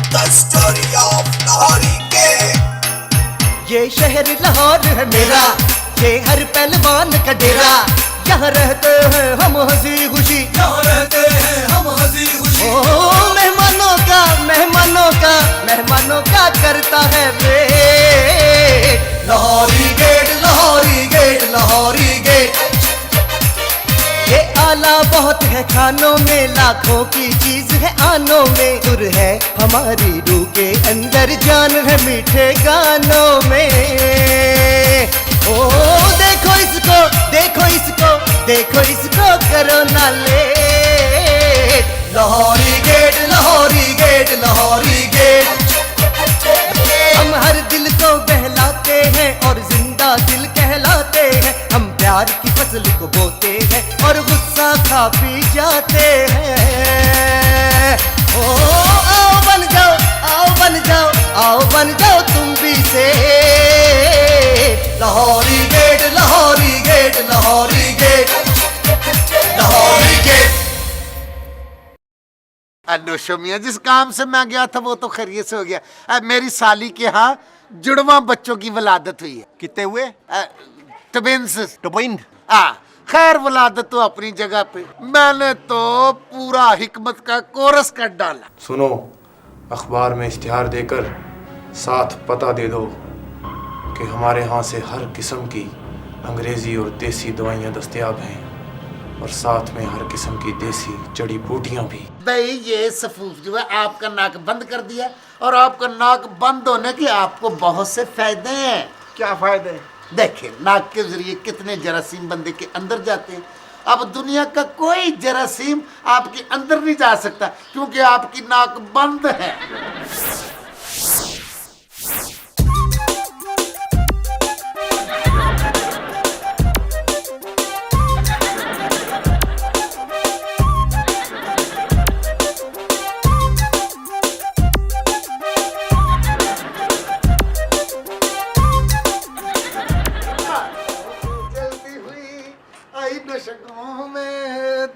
The story of Lahori के। ये शहर लाहौर है मेरा, ये हर पहलवान का डेरा। यहाँ रहते हैं हम हंसी खुशी, यहाँ रहते हैं हम हंसी खुशी। ओ मेहमानों का करता है wait. Lahori gate, Lahori gate, Lahori gate. ये आला बहुत है खानों में, लाखों की चीज है आनों में। सुर है हमारी रूह के अंदर, जान है मीठे गानों में। ओ देखो इसको, देखो इसको, देखो इसको, करो ना late. Lahori gate, Lahori gate, Lahori gate. हम हर दिल को बहलाते हैं और जिंदा दिल कहलाते हैं। हम प्यार की फसल को बोते हैं और गुस्सा खा पी जाते हैं। ओ आओ बन जाओ, आओ बन जाओ, आओ बन जाओ तुम भी से। Lahori gate, Lahori gate, Lahori gate, Lahori gate. Nausho मियां, जिस काम से मैं गया था वो तो खैरियत से हो गया। अब मेरी साली के यहाँ जुड़वा बच्चों की वलादत हुई है। कितने हुए? ट्विंस। ट्विन? खैर वलादत तो अपनी जगह पे, मैंने तो पूरा हिकमत का कोरस कर डाला। सुनो, अखबार में इश्तिहार देकर साथ पता दे दो कि हमारे यहाँ से हर किस्म की अंग्रेज़ी और देसी दवाइयाँ दस्तयाब हैं, और साथ में हर किस्म की देसी जड़ी बूटियाँ भी। भाई ये सफूफ जो है आपका नाक बंद कर दिया, और आपका नाक बंद होने के आपको बहुत से फायदे हैं। क्या फायदे? देखिए, नाक के जरिए कितने जरासीम बंदे के अंदर जाते हैं। अब दुनिया का कोई जरासीम आपके अंदर नहीं जा सकता, क्योंकि आपकी नाक बंद है।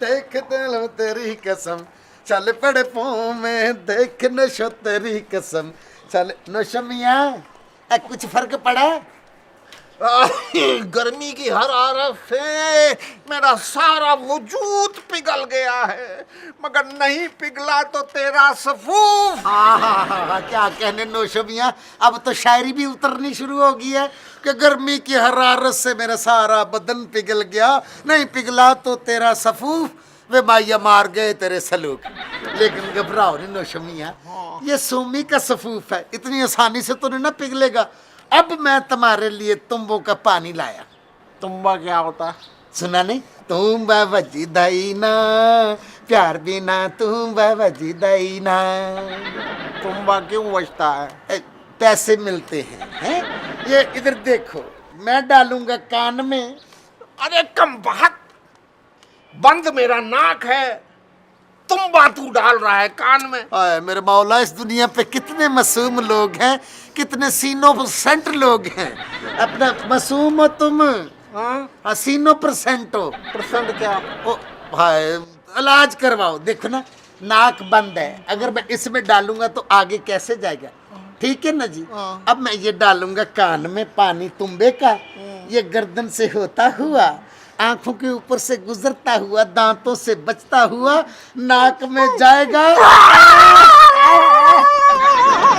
देखते लो तेरी कसम, चल पड़े पाँव में, देख नशो तेरी कसम। चल नौशो मियां, कुछ फर्क पड़ा? गर्मी की हरारत से मेरा सारा वजूद पिघल गया है, मगर नहीं पिघला तो तेरा सफूफ। क्या कहने नौशो मियां, अब तो शायरी भी उतरनी शुरू हो गई है कि गर्मी की हरारत से मेरा सारा बदन पिघल गया, नहीं पिघला तो तेरा सफूफ। वे माया मार गए तेरे सलूक। लेकिन घबराओ नहीं नौशो मियां, ये सूमी का सफूफ है, इतनी आसानी से तो नहीं ना पिघलेगा। अब मैं तुम्हारे लिए तुम्बों का पानी लाया। तुम्बा क्या होता है? सुना नहीं? तुम्बा वजी दाईना, प्यार बिना तुम्बा वजी दाईना। तुम्बा क्यों बजता है? पैसे मिलते हैं? ये इधर देखो, मैं डालूंगा कान में। अरे कम बहक, बंद मेरा नाक है, तुम्बा तू डाल रहा है कान में। आए मेरे मौला, इस दुनिया पे कितने मासूम लोग हैं, कितने सीनो परसेंट लोग हैं। अपना मासूम हो तुम, सीनो परसेंट हो। परसेंट क्या? ओ भाई, इलाज करवाओ। देखो ना, नाक बंद है, अगर मैं इसमें डालूंगा तो आगे कैसे जाएगा? ठीक है ना जी? अब मैं ये डालूंगा कान में पानी तुम्बे का, ये गर्दन से होता हुआ, आंखों के ऊपर से गुजरता हुआ, दांतों से बचता हुआ नाक में जाएगा।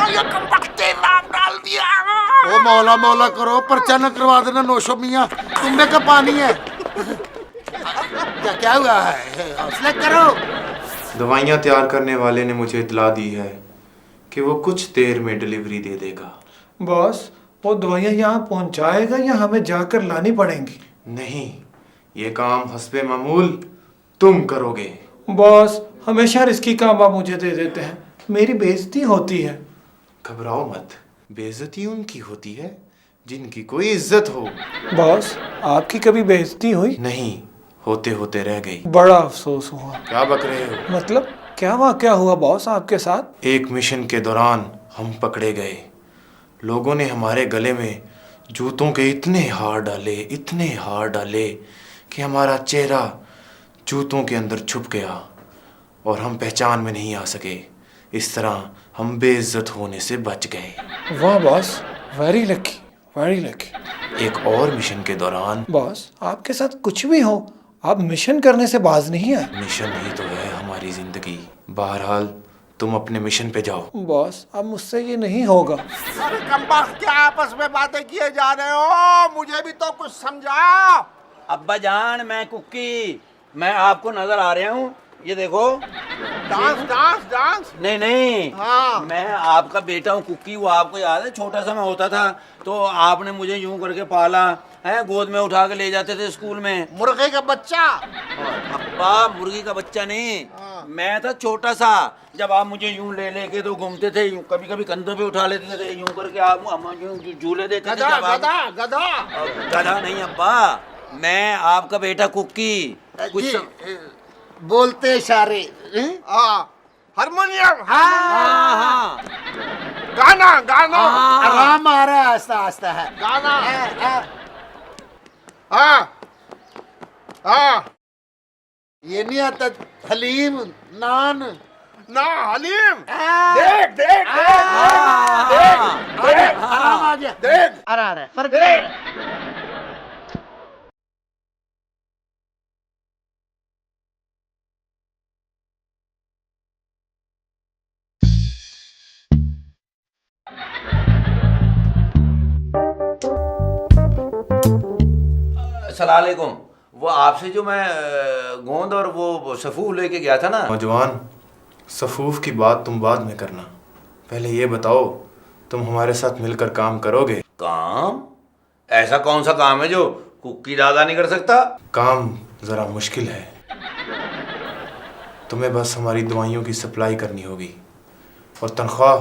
ये नाम डाल दिया। ओ मौला मौला करो, पर्चा न करवा देना नौशो मियां, तुम्बे का पानी है। क्या क्या हुआ है? हौसला करो। दवाइयाँ तैयार करने वाले ने मुझे इतला दी है कि वो कुछ देर में डिलीवरी दे देगा। बॉस, वो दवाइयाँ यहाँ पहुँचाएगा या हमें जाकर लानी पड़ेंगी? नहीं, ये काम हस्बे मामूल तुम करोगे। बॉस, हमेशा रिस्की काम आप मुझे दे देते हैं, मेरी बेइज्जती होती है। घबराओ मत, बेइज्जती उनकी होती है जिनकी कोई इज्जत हो। बॉस, आपकी कभी बेइज्जती हुई? नहीं, होते होते रह गई। बड़ा अफसोस हुआ। क्या बक रहे हो? मतलब क्या वाकया हुआ बॉस आपके साथ? एक मिशन के दौरान हम पकड़े गए। लोगों ने हमारे गले में जूतों के इतने हार डाले कि हमारा चेहरा जूतों के अंदर छुप गया और हम पहचान में नहीं आ सके इस तरह हम बेइज्जत होने से बच गए। वाह boss, very lucky, very lucky. एक और मिशन के दौरान बॉस, आपके साथ कुछ भी हो, आप मिशन करने से बाज नहीं आए। मिशन ही तो है हमारी जिंदगी। बहरहाल तुम अपने मिशन पे जाओ। बॉस, अब मुझसे ये नहीं होगा। अरे कमबख्त, क्या आपस में बातें किए जा रहे हो? मुझे भी तो कुछ समझाओ। अब्बा जान, मैं कुक्की, मैं आपको नजर आ रहा हूँ, ये देखो। Dance dance dance. नहीं नहीं, हाँ। मैं आपका बेटा हूँ कुक्की। वो आपको याद है, छोटा सा मैं होता था तो आपने मुझे यूं करके पाला है, गोद में उठा के ले जाते थे स्कूल में। मुर्गे का बच्चा। अब्बा, मुर्गी का बच्चा नहीं, मैं था छोटा सा, जब आप मुझे यूं ले लेके तो घूमते थे, यूं कभी कभी कंधों पे उठा लेते थे, यूं करके आप हम यूं झूले देते थे। गधा जब आप- गधा गधा। गधा नहीं अब्बा, मैं आपका बेटा कुक्की। कुछ जी, बोलते इशारे हैं? हारमोनियम। हाँ हाँ गाना गाना। आराम आ रहा है, आस्ता आस्ता है। गाना। हाँ हाँ। ये नहीं आता हलीम नान। ना हलीम। देख देख देख देख आराम आ गया। देख। आ रहा है, फर्क नहीं है। सलालेकुम। वो आपसे जो मैं गोंद और वो सफूफ लेके गया था ना। नौजवान, सफूफ की बात तुम बाद में करना, पहले ये बताओ तुम हमारे साथ मिलकर काम करोगे? काम? ऐसा कौन सा काम है जो कुक्की दादा नहीं कर सकता? काम ज़रा मुश्किल है। तुम्हें बस हमारी दवाइयों की सप्लाई करनी होगी और तनख्वाह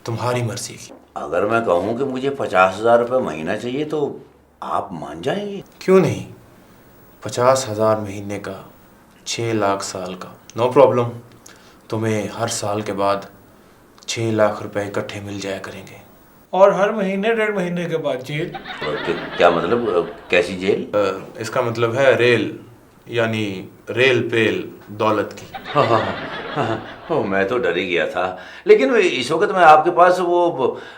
तुम्हारी मर्जी की। अगर मैं कहूँ कि मुझे 50,000 रुपये महीना चाहिए तो आप मान जाएंगे? क्यों नहीं, 50,000 महीने का, 6 लाख साल का, नो प्रॉब्लम। तुम्हें हर साल के बाद 6 लाख रुपए इकट्ठे मिल जाया करेंगे। और हर महीने 1.5 महीने के बाद जेल। क्या मतलब, कैसी जेल? इसका मतलब है रेल, यानी रेल पेल दौलत की। हाँ हाँ हाँ, मैं तो डर ही गया था। लेकिन इस वक्त मैं आपके पास वो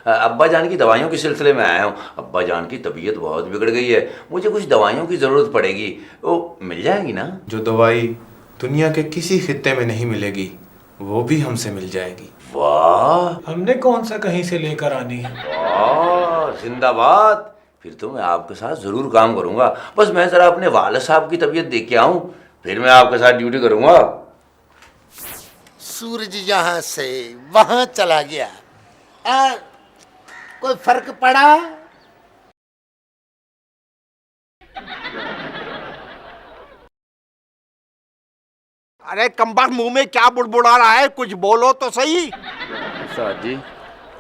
अब्बा जान की दवाइयों के सिलसिले में आया हूँ। अब्बा जान की तबीयत बहुत बिगड़ गई है, मुझे कुछ दवाइयों की ज़रूरत पड़ेगी, वो मिल जाएंगी ना? जो दवाई दुनिया के किसी खित्ते में नहीं मिलेगी वो भी हमसे मिल जाएगी। वाह हमने कौन सा कहीं से लेकर आनी है। वाह, जिंदाबाद। फिर तो मैं आपके साथ ज़रूर काम करूँगा। बस मैं ज़रा अपने वालिद साहब की तबीयत देख के आऊँ, फिर मैं आपके साथ ड्यूटी करूँगा। सूरज यहाँ से वहां चला गया। कोई फर्क पड़ा? अरे कमबख्त, मुंह में क्या बुड़बुड़ा रहा है? कुछ बोलो तो सही। साहब जी,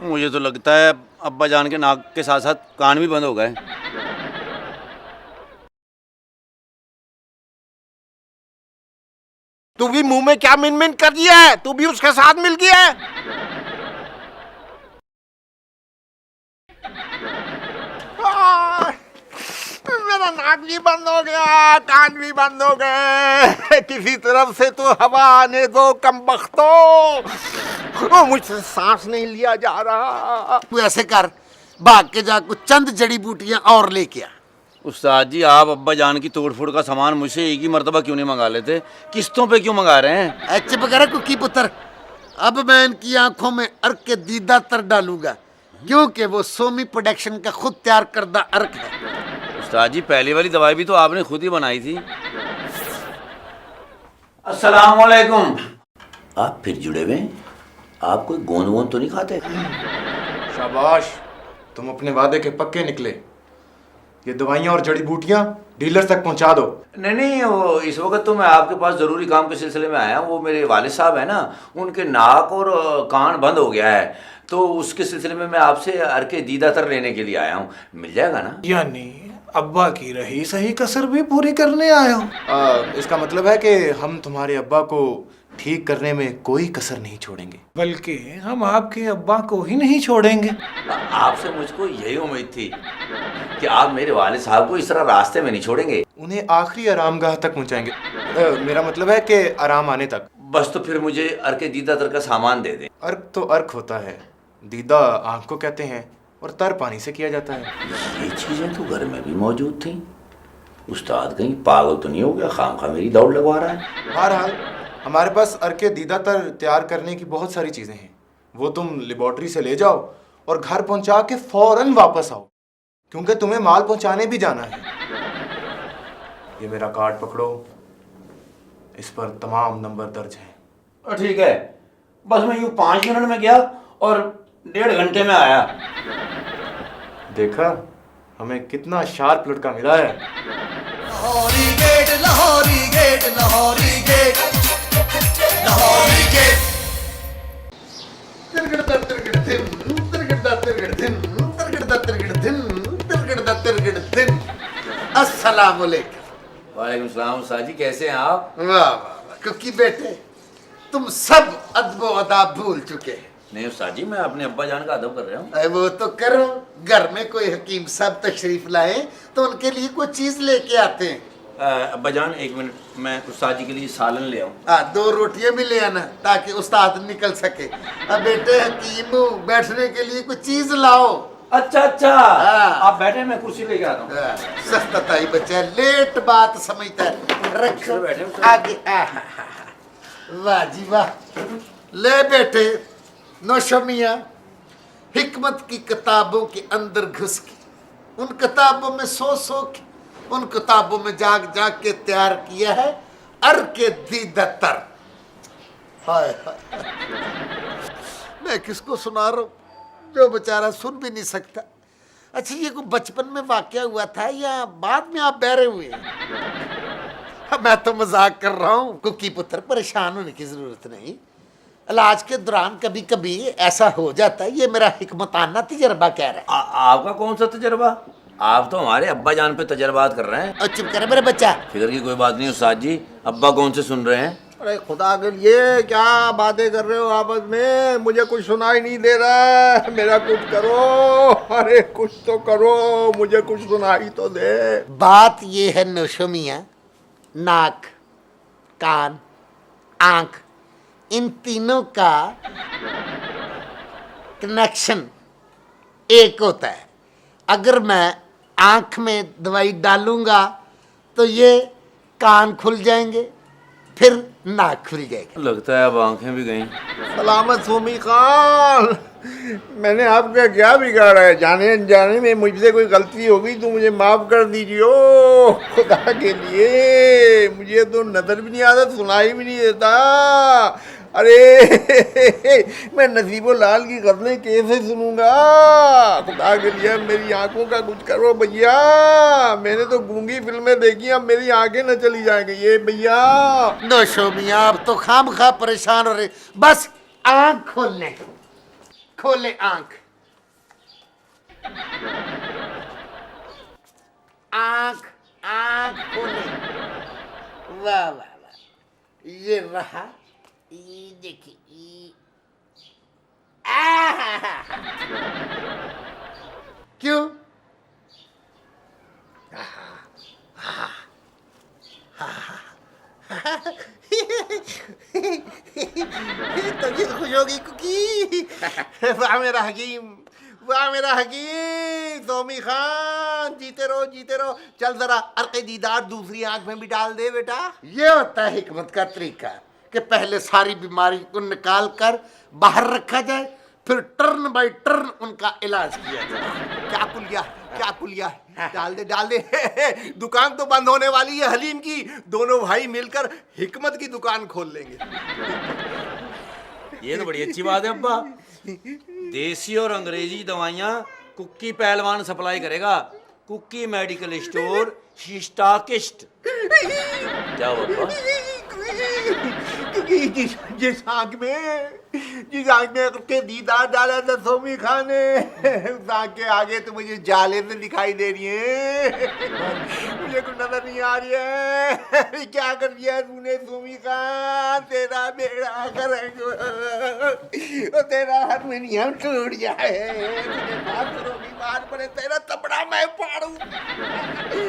मुझे तो लगता है अब्बा जान के नाक के साथ साथ कान भी बंद हो गए। तू भी मुंह में क्या मिन मिन कर दिया है? तू भी उसके साथ मिल गया है? मेरा नाक भी बंद हो गया, कान भी बंद हो गए। किसी तरफ से तो हवा आने दो कमबख्तो। मुझसे सांस नहीं लिया जा रहा। तू ऐसे कर, भाग के जा कुछ चंद जड़ी बूटियां और लेके आ। उस्ताद जी, आप अब्बा जान की तोड़ फोड़ का सामान मुझसे एक ही मर्तबा क्यों नहीं मंगा लेते? किस्तों पे क्यों मंगा रहे हैं? चुप कर कुकी पुत्र। अब मैं इनकी आंखों में अर्क के दीदा तर डालूंगा, क्योंकि वो सोमी प्रोडक्शन का खुद तैयार करदा अर्क है। उस्ताद जी, पहली वाली दवाई भी तो आपने खुद ही बनाई थी। अस्सलाम वालेकुम। आप फिर जुड़े हुए हैं? आप कोई गोंद वोंद तो नहीं खाते? शाबाश, तुम अपने वादे के पक्के निकले। ये दवाइयाँ और जड़ी बूटियाँ डीलर तक पहुँचा दो। नहीं नहीं, वो इस वक्त तो मैं आपके पास ज़रूरी काम के सिलसिले में आया हूँ। वो मेरे वालिद साहब हैं ना, उनके नाक और कान बंद हो गया है, तो उसके सिलसिले में मैं आपसे अर्के दीदातर लेने के लिए आया हूँ। मिल जाएगा ना? यानी अब्बा की रही सही कसर भी पूरी करने आए हो। इसका मतलब है कि हम तुम्हारे अब्बा को ठीक करने में कोई कसर नहीं छोड़ेंगे। बल्कि हम आपके अब्बा को ही नहीं छोड़ेंगे। आपसे मुझको यही उम्मीद थी कि आप मेरे वालिद साहब को इस तरह रास्ते में नहीं छोड़ेंगे। उन्हें आखिरी आरामगाह तक पहुंचाएंगे। मेरा मतलब है कि आराम आने तक। बस तो फिर मुझे अर्क दीदातर का सामान दे दें। अर्क तो अर्क होता है, दीदा आँख को कहते हैं और तर पानी से किया जाता है। ये चीज़ें तो घर में भी मौजूद थी। उस्ताद कहीं पागल तो नहीं हो गया, खामखा मेरी दौड़ लगवा रहा है। बहरहाल हमारे पास अर्क दीदा तर तैयार करने की बहुत सारी चीज़ें हैं, वो तुम लेबॉर्ट्री से ले जाओ और घर पहुंचा के फौरन वापस आओ, क्योंकि तुम्हें माल पहुंचाने भी जाना है। ये मेरा कार्ड पकड़ो, इस पर तमाम नंबर दर्ज हैं। ठीक है, बस मैं यूँ 5 मिनट में गया और 1.5 घंटे में आया। देखा हमें कितना शार्प लड़का मिला है। Lahori gate Lahori gate Lahori gate Lahori gate तिरगड़दा तिरगड़ दिन, तिरगड़दा तिरगड़ दिन, तिरगड़दा तिरगड़ दिन, तिरगड़दा तिरगड़ दिन। अस्सलाम वालेकुम। वालेकुम सलाम। उस्ताद जी कैसे हैं आप? वाह वाह वाह, क्योंकि बेटे तुम सब अदब अदाब भूल चुके हैं। नहीं उस्ताद जी, मैं अपने अब्बा जान का अदब कर रहा हूँ। अरे वो तो करो, घर में कोई हकीम साहब तशरीफ लाए तो उनके लिए कोई चीज लेके आते हैं। अब्बा जान 1 मिनट, मैं उस्ताद जी के लिए सालन ले आऊँ। 2 रोटियां भी ले आना ताकि उस्ताद निकल सके। अब बेटे हकीम बैठने के लिए कोई चीज लाओ। अच्छा अच्छा, हाँ। आप बैठे, मैं कुर्सी लेके आता हूँ। सस्ता ही बच्चा है, लेट बात समझता है। रखो बैठे हो। आगे। वाह जी वाह। ले बेटे नौशो मियां, हिकमत की किताबों के अंदर घुस के उन किताबों में सो के उन किताबों में जाग जाग के तैयार किया है अर्क दीदातर। हाय हाय, मैं किसको सुना रहा हूँ जो बेचारा सुन भी नहीं सकता। अच्छा, ये कोई बचपन में वाकया हुआ था या बाद में आप बहरे हुए हैं? मैं तो मजाक कर रहा हूँ। कुकी पुत्र, परेशान होने की जरूरत नहीं। इलाज के दौरान कभी कभी ऐसा हो जाता है, ये मेरा हिकमताना तजर्बा कह रहा है। आपका कौन सा तजर्बा? आप तो हमारे अब्बा जान पे तजर्बात कर रहे हैं। और चुप करे मेरे बच्चा। फिक्र की कोई बात नहीं उस्ताद जी, अब्बा कौन से सुन रहे हैं? अरे खुदा के लिए क्या बातें कर रहे हो आपस में, मुझे कुछ सुनाई नहीं दे रहा है। मेरा कुछ करो, अरे कुछ तो करो, मुझे कुछ सुनाई तो दे। बात ये है नौशो मियां, नाक, कान, आंख, इन तीनों का कनेक्शन एक होता है। अगर मैं आंख में दवाई डालूंगा तो ये कान खुल जाएंगे, फिर नाक खुल जाएगी। लगता है अब आंखें भी गईं। सलामत सोमी खान, मैंने आपका क्या बिगाड़ा है? जाने अनजाने में मुझसे कोई गलती हो गई तो मुझे माफ़ कर दीजिए। ओ खुदा के लिए, मुझे तो नजर भी नहीं आता, सुनाई भी नहीं देता। अरे मैं नसीबो लाल की गज़लें कैसे सुनूंगा? खुदा के लिए मेरी आंखों का कुछ करो भैया। मैंने तो गूंगी फिल्में देखी, अब मेरी आंखें न चली जाएंगी। ये भैया नौशो मियां, आप तो खामखा परेशान हो रहे। बस आंख खोलने, खोले आंख, आंख आंख खोले। वाह वाह वाह, ये रहा, ये देखिए। क्यों? तबीयत खुश होगी कुकी। वाह मेरा हकीम, वाह मेरा हकीम। सोमी खान, जीते रहो जीते रहो। चल जरा अर्क दीदार दूसरी आंख में भी डाल दे बेटा। ये होता है हिकमत का तरीका कि पहले सारी बीमारी को निकाल कर बाहर रखा जाए, फिर टर्न बाय टर्न उनका इलाज किया जाए। क्या कुलिया, क्या कुलिया, डाल दे डाल दे। दुकान तो बंद होने वाली है हलीम की, दोनों भाई मिलकर हिकमत की दुकान खोल लेंगे। ये तो बड़ी अच्छी बात है अब्बा। देसी और अंग्रेजी दवाइयाँ कुक्की पहलवान सप्लाई करेगा। Cookie medical store stockist. क्या हुआ अब्बा? क्योंकि जिस आंख में के दीदार डाला था सोमी खान ने, उस आंख के आगे तो मुझे जाले से दिखाई दे रही है। मुझे कुछ नजर नहीं आ रही है। क्या कर दिया तूने सोमी खान? तेरा बेड़ा करेंगे, तेरा हारमोनियम टूट जाए, तुझे बाथरूम बीमार पड़े, तेरा तबड़ा मैं पाड़ू।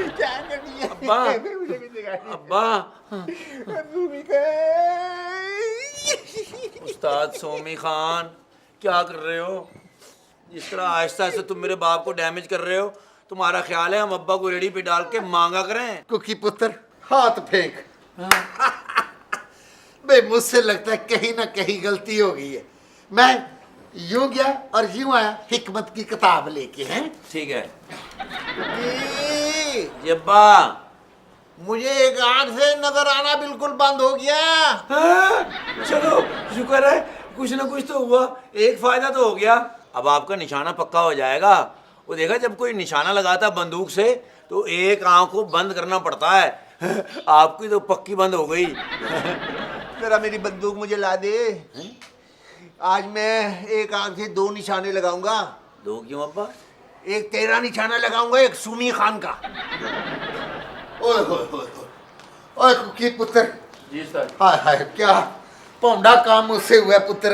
क्या कर दिया अब्बा, मुझे कुछ दिखाई नहीं। अब्बा सोमी खान उस्ताद सोमी खान, क्या कर रहे हो? जिस तरह आहिस्ता आहिस्ता तुम मेरे बाप को डैमेज कर रहे हो, तुम्हारा ख्याल है हम अब्बा को रेडी पे डाल के मांगा करें? कुकी पुत्र हाथ फेंक। बे मुझसे लगता है कहीं ना कहीं गलती हो गई है। मैं यूं गया और यूं आया हिकमत की किताब लेके। हैं ठीक है जी, जी अब्बा। मुझे एक आंख से नजर आना बिल्कुल बंद हो गया। हाँ, चलो शुक्र है कुछ ना कुछ तो हुआ, एक फायदा तो हो गया। अब आपका निशाना पक्का हो जाएगा। वो देखा, जब कोई निशाना लगाता बंदूक से तो एक आंख को बंद करना पड़ता है। आपकी तो पक्की बंद हो गई। जरा मेरी बंदूक मुझे ला दे। आज मैं एक आंख से 2 निशाने लगाऊंगा। 2 क्यों अब्बा? एक तेरा निशाना लगाऊंगा, एक सुमी खान का। ओए होए होए ओए कुकी पुत्र। जी सर। हाय हाय क्या पौंडा काम मुझसे हुआ पुत्र।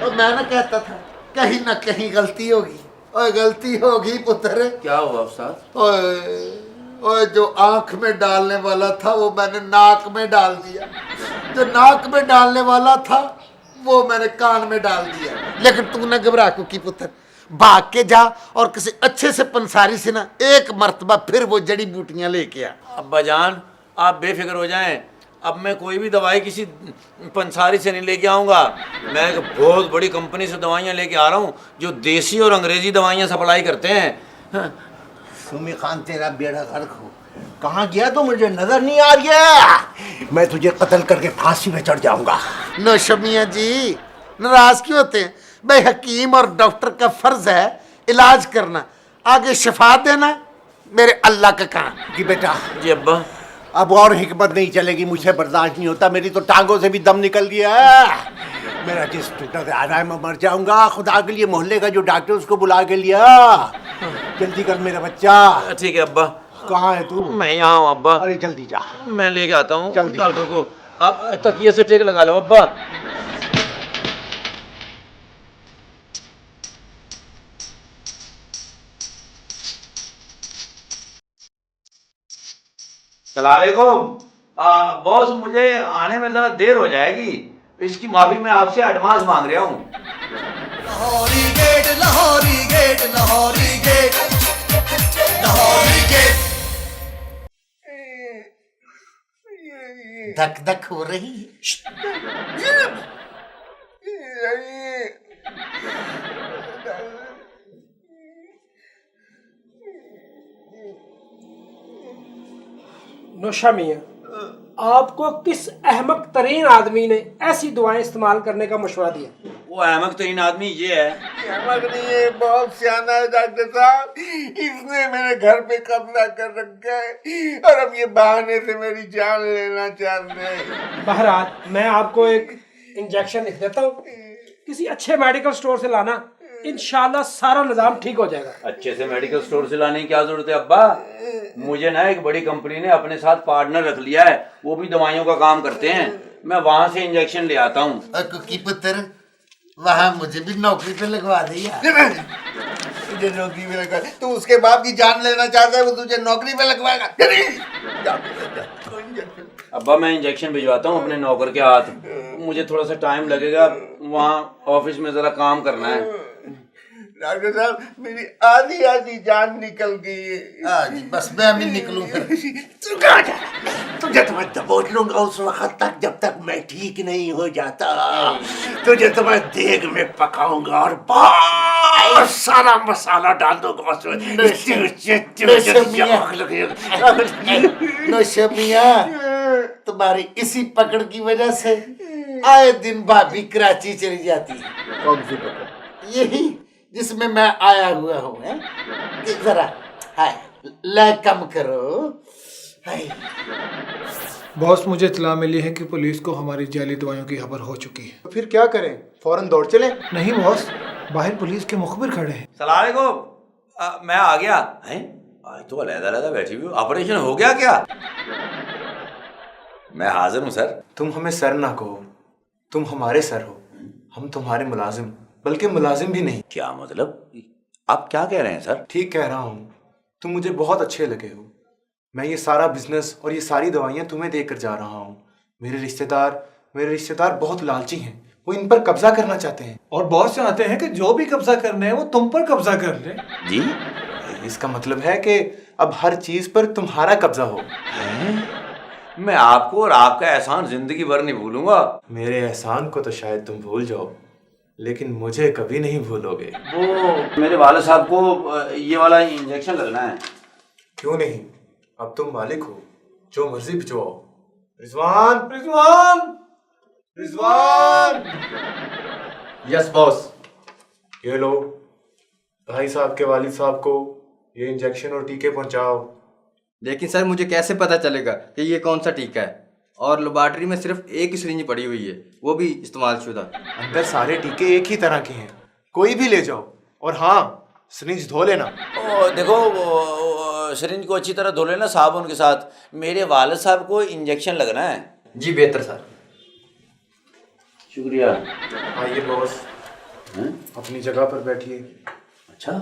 और मैं ना कहता था कहीं ना कहीं गलती होगी। ओए गलती होगी पुत्र। क्या हुआ उस्ताद? ओए जो आंख में डालने वाला था वो मैंने नाक में डाल दिया, जो नाक में डालने वाला था वो मैंने कान में डाल दिया। लेकिन तू ना घबरा कुकी पुत्र, भाग के जा और किसी अच्छे से पंसारी से ना एक मर्तबा फिर वो जड़ी बूटियां लेके आ। अब्बा जान आप बेफिक्र हो जाएं, अब मैं कोई भी दवाई किसी पंसारी से नहीं लेके आऊँगा। मैं एक बहुत बड़ी कंपनी से दवाइयाँ लेके आ रहा हूँ जो देसी और अंग्रेजी दवाइयाँ सप्लाई करते हैं। सुमी खान तेरा बेड़ा गर्क हो। कहाँ गया तो मुझे नजर नहीं आ रहा। मैं तुझे कत्ल करके फांसी में चढ़ जाऊंगा। नौशमिया जी नाराज क्यों होते हैं? भाई हकीम और डॉक्टर का फर्ज है इलाज करना, आगे शिफा देना मेरे अल्लाह का काम। कि बेटा जी अब्बा। अब और हिकमत नहीं चलेगी, मुझे बर्दाश्त नहीं होता। मेरी तो टांगों से भी दम निकल गया है। मेरा जिस टूटा से आ रहा है, मैं मर जाऊंगा। खुदा के लिए मोहल्ले का जो डॉक्टर उसको बुला के लिया। जल्दी कर मेरा बच्चा। ठीक है अब्बा। कहाँ है तू? मैं यहाँ हूँ अब्बा। अरे जल्दी जा। मैं लेके आता हूँ जल्दी। डॉक्टर को। आप तकिए से टेक लगा लो अब्बा। सलामुअलैकुम। बॉस मुझे आने में ज़रा देर हो जाएगी, इसकी माफी मैं आपसे एडवांस मांग रहा हूँ। Lahori gate Lahori gate Lahori gate Lahori gate. धक धक हो रही है। नौशा मियाँ, आपको किस अहमक तरीन आदमी ने ऐसी दुआएं इस्तेमाल करने का मशवरा दिया? वो अहमक तरीन आदमी ये है। अहमद नहीं है, बहुत सियाना है डॉक्टर साहब। इसने मेरे घर पे कब्जा कर रखा है और अब ये बहाने से मेरी जान लेना चाहते हैं। बहरहाल मैं आपको एक इंजेक्शन लिख देता हूँ, किसी अच्छे मेडिकल स्टोर से लाना, इंशाल्लाह सारा निजाम ठीक हो जाएगा। अच्छे से मेडिकल स्टोर से लाने की क्या जरूरत है अब्बा? मुझे ना एक बड़ी कंपनी ने अपने साथ पार्टनर रख लिया है, वो भी दवाइयों का काम करते हैं। मैं वहां से इंजेक्शन ले आता हूँ। कुकी पुत्र वहाँ मुझे भी नौकरी पे लगवा दिया। तुझे नौकरी पे लगा, तू उसके बाप की जान लेना चाहता है, वो तुझे नौकरी पे लगवाएगा। अब्बा मैं इंजेक्शन भिजवाता हूँ अपने नौकर के हाथ, मुझे थोड़ा सा टाइम लगेगा, वहाँ ऑफिस में जरा काम करना है। डॉक्टर साहब मेरी आधी आधी जान निकल गई है। आज बस मैं भी निकलूं फिर। तू कहाँ जा रहा है? तुझे तो मैं दबोच लूंगा उस वक्त तक जब तक मैं ठीक नहीं हो जाता। तुझे तो मैं देग में पकाऊंगा और बहुत सारा मसाला डाल दूंगा उसमें। नौशमिया तुम्हारी इसी पकड़ की वजह से आए दिन भाभी कराची चली जाती है। कौन सी पकड़? यही जिसमें मैं आया हुआ हूँ। कि जरा हाय ले कम करो। हाय बॉस, मुझे इत्तला मिली है कि पुलिस को हमारी जाली दवाइयों की खबर हो चुकी है। तो फिर क्या करें? फौरन दौड़ चले? नहीं बॉस, बाहर पुलिस के मुखबिर खड़े हैं। सलामुअलैकुम। मैं आ गया। हैं? आज तो अलग-अलग बैठी हुई। ऑपरेशन हो गया क्या? मैं हाजिर हूँ सर। तुम हमें सर ना कहो, तुम हमारे सर हो। हम तुम्हारे मुलाजिम, बल्कि मुलाजिम भी नहीं। क्या मतलब? आप क्या कह रहे हैं सर? ठीक कह रहा हूँ, तुम मुझे बहुत अच्छे लगे हो। मैं ये सारा बिजनेस और ये सारी दवाइयाँ तुम्हें देकर जा रहा हूँ। मेरे रिश्तेदार बहुत लालची हैं, वो इन पर कब्जा करना चाहते हैं। और बॉस चाहते हैं कि जो भी कब्जा करना है वो तुम पर कब्जा कर ले। जी इसका मतलब है कि अब हर चीज पर तुम्हारा कब्जा हो। मैं आपको और आपका एहसान जिंदगी भर नहीं भूलूंगा। मेरे एहसान को तो शायद तुम भूल जाओ, लेकिन मुझे कभी नहीं भूलोगे। वो मेरे वाले साहब को ये वाला इंजेक्शन लगना है। क्यों नहीं, अब तुम मालिक हो, जो मर्जी भिजवाओ। रिजवान, रिजवान, रिजवान। Yes boss. ये लो, भाई साहब के वालिद साहब को ये इंजेक्शन और टीके पहुंचाओ। लेकिन सर मुझे कैसे पता चलेगा कि ये कौन सा टीका है? और लेबॉर्ट्री में सिर्फ एक ही सिरिंज पड़ी हुई है, वो भी इस्तेमाल शुदा। अंदर सारे टीके एक ही तरह के हैं, कोई भी ले जाओ। और हाँ, सिरिंज धो लेना। ओ, देखो सिरिंज को अच्छी तरह धो लेना साबुन के साथ। मेरे वालिद साहब को इंजेक्शन लगना है। जी बेहतर सर। शुक्रिया। आइए बॉस, अपनी जगह पर बैठिए। अच्छा,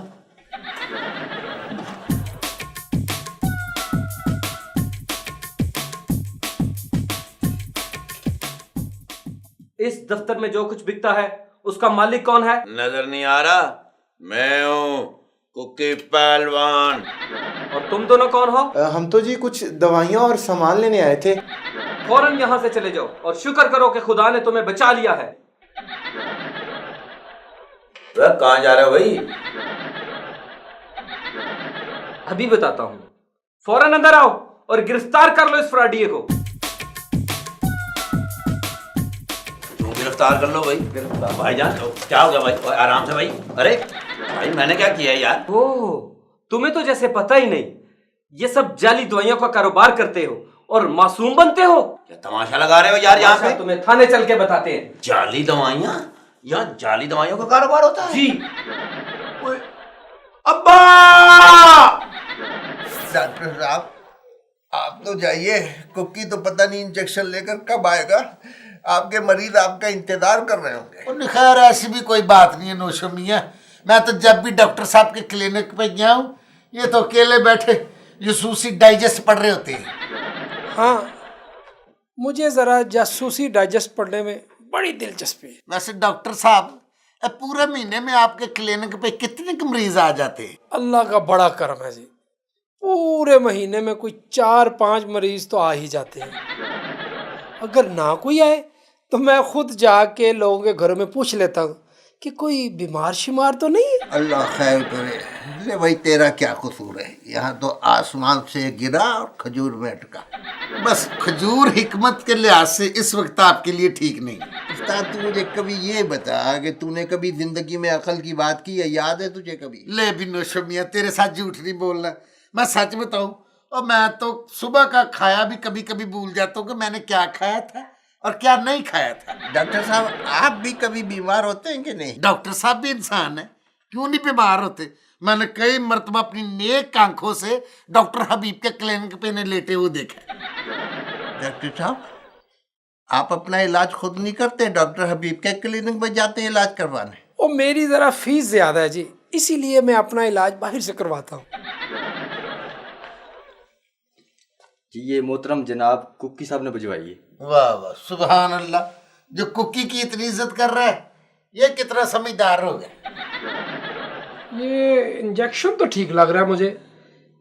इस दफ्तर में जो कुछ बिकता है उसका मालिक कौन है? नजर नहीं आ रहा? मैं हूँ कुकी पहलवान। और तुम दोनों कौन हो? हम तो जी कुछ दवाइयाँ और सामान लेने आए थे। फौरन यहाँ से चले जाओ और शुक्र करो कि खुदा ने तुम्हें बचा लिया है। कहाँ जा रहे हो भाई? अभी बताता हूँ। फौरन अंदर आओ और गिरफ्तार कर लो इस फ्रॉडिये को। तुम गिरफ्तार कर लो भाई। भाईजान क्या हो गया भाई? आराम से भाई। अरे भाई मैंने क्या किया है यार? ओह, तुम्हें तो जैसे पता ही नहीं। ये सब जाली दवाइयों का कारोबार करते हो और मासूम बनते हो। क्या तमाशा लगा रहे हो यार यहाँ पे? तुम्हें थाने चल के बताते हैं। जाली दवाइयाँ? यहाँ जाली दवाइयों का कारोबार होता है? जी। अब्बा! डॉक्टर साहब आप तो जाइए, कुकी तो पता नहीं इंजेक्शन लेकर कब आएगा। आपके मरीज आपका इंतजार कर रहे होंगे। खैर ऐसी भी कोई बात नहीं है नौशो मियाँ। मैं तो जब भी डॉक्टर साहब के क्लिनिक पे गया हूँ, ये तो अकेले बैठे जासूसी डाइजेस्ट पढ़ रहे होते हैं। हाँ, मुझे जरा जासूसी डाइजेस्ट पढ़ने में बड़ी दिलचस्पी है। वैसे डॉक्टर साहब, पूरे महीने में आपके क्लिनिक पे कितने के मरीज आ जाते हैं? अल्लाह का बड़ा करम है जी। पूरे महीने में कोई 4-5 मरीज तो आ ही जाते हैं। अगर ना कोई आए तो मैं खुद जाके लोगों के घरों में पूछ लेता हूँ कि कोई बीमार शिमार तो नहीं है। अल्लाह खैर करे। ले भाई तेरा क्या कसूर है? यहाँ तो आसमान से गिरा और खजूर में अटका। बस खजूर हिकमत के लिहाज से इस वक्त आपके लिए ठीक नहीं। उस्ताद तू मुझे कभी ये बता कि तूने कभी जिंदगी में अकल की बात की है? याद है तुझे कभी? ले भी नौशो मियाँ, तेरे साथ झूठ नहीं बोलना। मैं सच बताऊं, और मैं तो सुबह का खाया भी कभी कभी भूल जाता हूँ कि मैंने क्या खाया था और क्या नहीं खाया था। डॉक्टर साहब आप भी कभी बीमार होते हैं कि नहीं? डॉक्टर साहब भी इंसान है, क्यों नहीं बीमार होते। मैंने कई मरतबा अपनी नेक आंखों से डॉक्टर हबीब के क्लिनिक पे ने लेटे हुए देखा। डॉक्टर साहब आप अपना इलाज खुद नहीं करते, डॉक्टर हबीब के क्लिनिक में जाते हैं इलाज करवाने? और मेरी जरा फीस ज्यादा है जी, इसीलिए मैं अपना इलाज बाहर से करवाता हूँ। जी ये मोहतरम जनाब कुकी साहब ने भिजवाई है। वाह वाह, सुभान अल्लाह। जो कुकी की इतनी इज्जत कर रहा है, ये कितना समझदार हो गया। ये इंजेक्शन तो ठीक लग रहा है मुझे,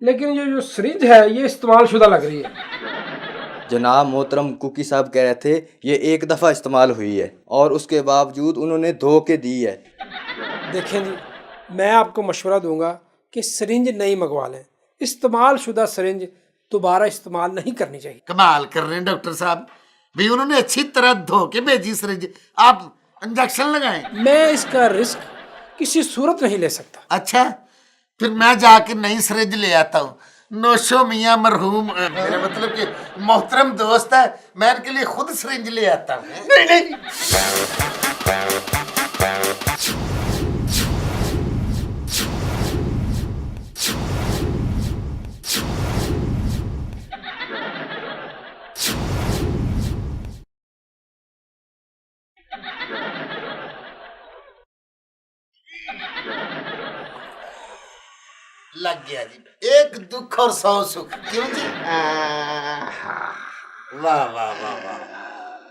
लेकिन ये जो सिरिंज है ये इस्तेमाल शुदा लग रही है। जनाब मोहतरम कुकी साहब कह रहे थे ये एक दफ़ा इस्तेमाल हुई है और उसके बावजूद उन्होंने धो के दी है। देखें जी, मैं आपको मशवरा दूंगा कि सिरिंज नहीं मंगवा लें। इस्तेमाल शुदा सिरिंज दोबारा इस्तेमाल नहीं करनी चाहिए। कमाल कर रहे हैं डॉक्टर साहब, भाई उन्होंने अच्छी तरह धो के भेजी सिरिंज, आप इंजेक्शन लगाएं। मैं इसका रिस्क किसी सूरत नहीं ले सकता। अच्छा, फिर मैं जाके नई सिरिंज ले आता हूँ। नौशो मियाँ मरहूम, मेरा मतलब कि मोहतरम दोस्त है, मैं इनके लिए खुद सिरिंज ले आता हूँ। नहीं नहीं लग गया जी, एक दुख और 100 सुख। क्यों जी? वाह वाह वाह वाह।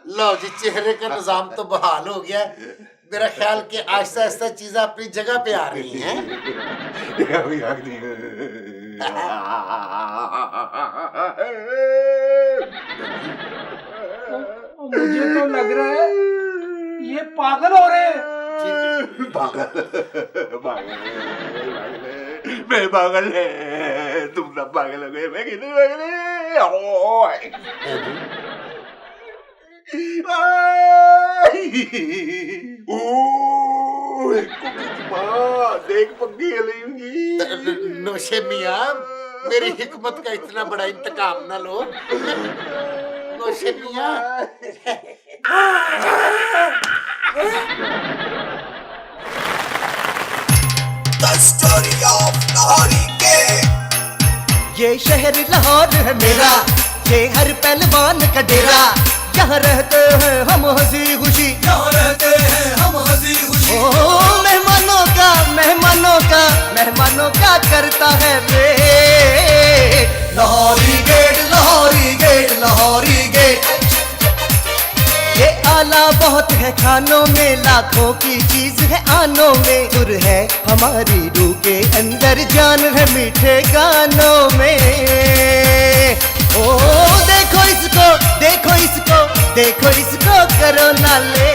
लो जी, चेहरे का निजाम तो बहाल हो गया है। मेरा ख्याल कि आहिस्ता आहिस्ता चीजें अपनी जगह पे आ रही हैं। मुझे तो लग रहा है ये पागल हो रहे हैं। मैं पागल है, तुम सब पागल हो गए, मैं कितने पागल है। देख पक्की हलेंगी। नौशे मियां, मेरी हिकमत का इतना बड़ा इंतकाम न लो। नौशे मियां, ये शहर लाहौर है मेरा, ये हर पहलवान का डेरा। यहाँ रहते हैं हम हंसी खुशी, यहाँ रहते हैं हम हंसी खुशी। ओ मेहमानों का करता है wait. Lahori gate, Lahori gate, Lahori gate. ये आला बहुत है खानों में, लाखों की चीज है आनों में। सुर है हमारी रूह के अंदर, जान है मीठे गानों में। ओ देखो इसको, देखो इसको, देखो इसको, करो ना ले।